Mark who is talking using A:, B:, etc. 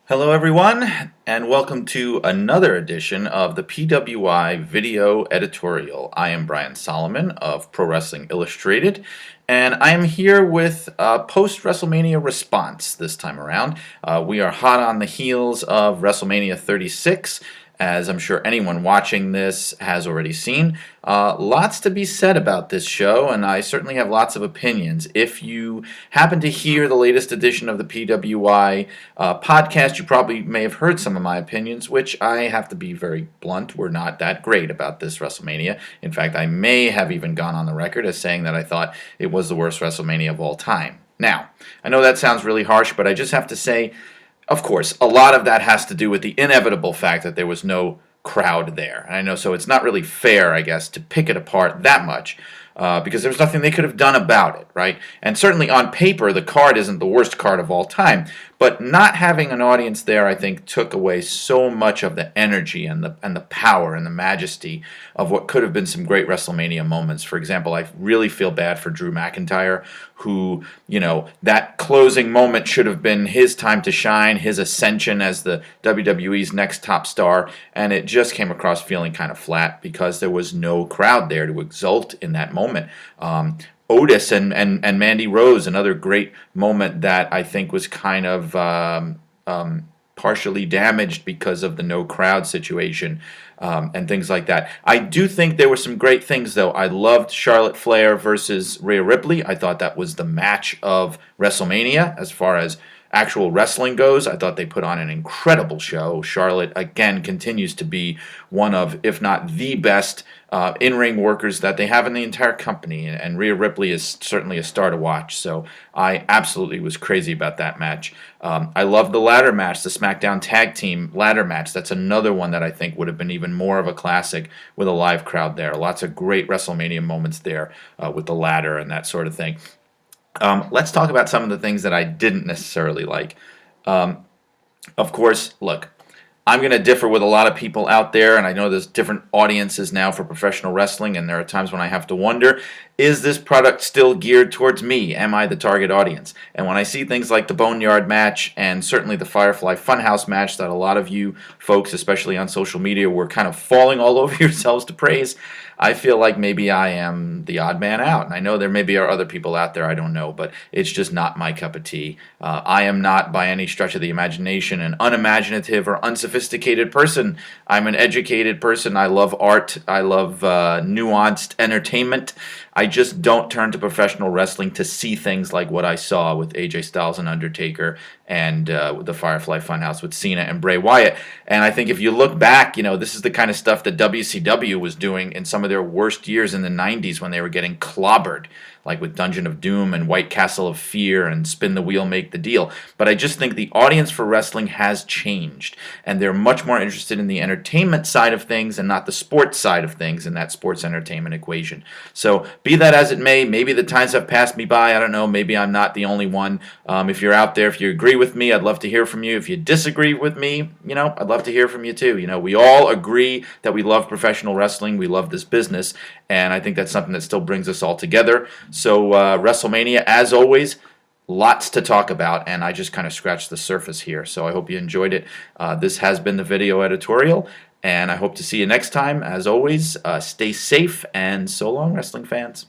A: Hello, everyone, and welcome to another edition of the PWI Video Editorial. I am Brian Solomon of Pro Wrestling Illustrated, and I am here with a post-WrestleMania response this time around. We are hot on the heels of WrestleMania 36, as I'm sure anyone watching this has already seen. Lots to be said about this show, and I certainly have lots of opinions. If you happen to hear the latest edition of the PWI podcast, you probably may have heard some of my opinions, which I have to be very blunt, were not that great about this WrestleMania. In fact, I may have even gone on the record as saying that I thought it was the worst WrestleMania of all time. Now, I know that sounds really harsh, but I just have to say, of course, a lot of that has to do with the inevitable fact that there was no crowd there. And I know, so it's not really fair, I guess, to pick it apart that much because there was nothing they could have done about it, right? And certainly on paper, the card isn't the worst card of all time. But not having an audience there, I think, took away so much of the energy and the power and the majesty of what could have been some great WrestleMania moments. For example, I really feel bad for Drew McIntyre, who, that closing moment should have been his time to shine, his ascension as the WWE's next top star, and it just came across feeling kind of flat because there was no crowd there to exult in that moment. Otis and Mandy Rose, another great moment that I think was kind of partially damaged because of the no crowd situation and things like that. I do think there were some great things, though. I loved Charlotte Flair versus Rhea Ripley. I thought that was the match of WrestleMania as far as actual wrestling goes. I thought they put on an incredible show. Charlotte, again, continues to be one of, if not the best in-ring workers that they have in the entire company, and Rhea Ripley is certainly a star to watch, so I absolutely was crazy about that match. I love the ladder match, the SmackDown Tag Team ladder match. That's another one that I think would have been even more of a classic with a live crowd there. Lots of great WrestleMania moments there with the ladder and that sort of thing. Let's talk about some of the things that I didn't necessarily like. Of course, look, I'm going to differ with a lot of people out there, and I know there's different audiences now for professional wrestling, and there are times when I have to wonder, is this product still geared towards me? Am I the target audience? And when I see things like the Boneyard match and certainly the Firefly Funhouse match that a lot of you folks, especially on social media, were kind of falling all over yourselves to praise, I feel like maybe I am the odd man out. And I know there maybe are other people out there, I don't know, but it's just not my cup of tea. I am not, by any stretch of the imagination, an unimaginative or unsophisticated person. I'm an educated person. I love art. I love nuanced entertainment. I just don't turn to professional wrestling to see things like what I saw with AJ Styles and Undertaker and with the Firefly Funhouse with Cena and Bray Wyatt. And I think if you look back, this is the kind of stuff that WCW was doing in some of their worst years in the 90s when they were getting clobbered, like with Dungeon of Doom and White Castle of Fear and Spin the Wheel, Make the Deal. But I just think the audience for wrestling has changed, and they're much more interested in the entertainment side of things and not the sports side of things in that sports entertainment equation. So be that as it may, maybe the times have passed me by. I don't know. Maybe I'm not the only one. If you're out there, if you agree with me, I'd love to hear from you. If you disagree with me, I'd love to hear from you too. We all agree that we love professional wrestling. We love this business, and I think that's something that still brings us all together. So WrestleMania, as always, lots to talk about, and I just kind of scratched the surface here. So I hope you enjoyed it. This has been the video editorial, and I hope to see you next time. As always, stay safe, and so long, wrestling fans.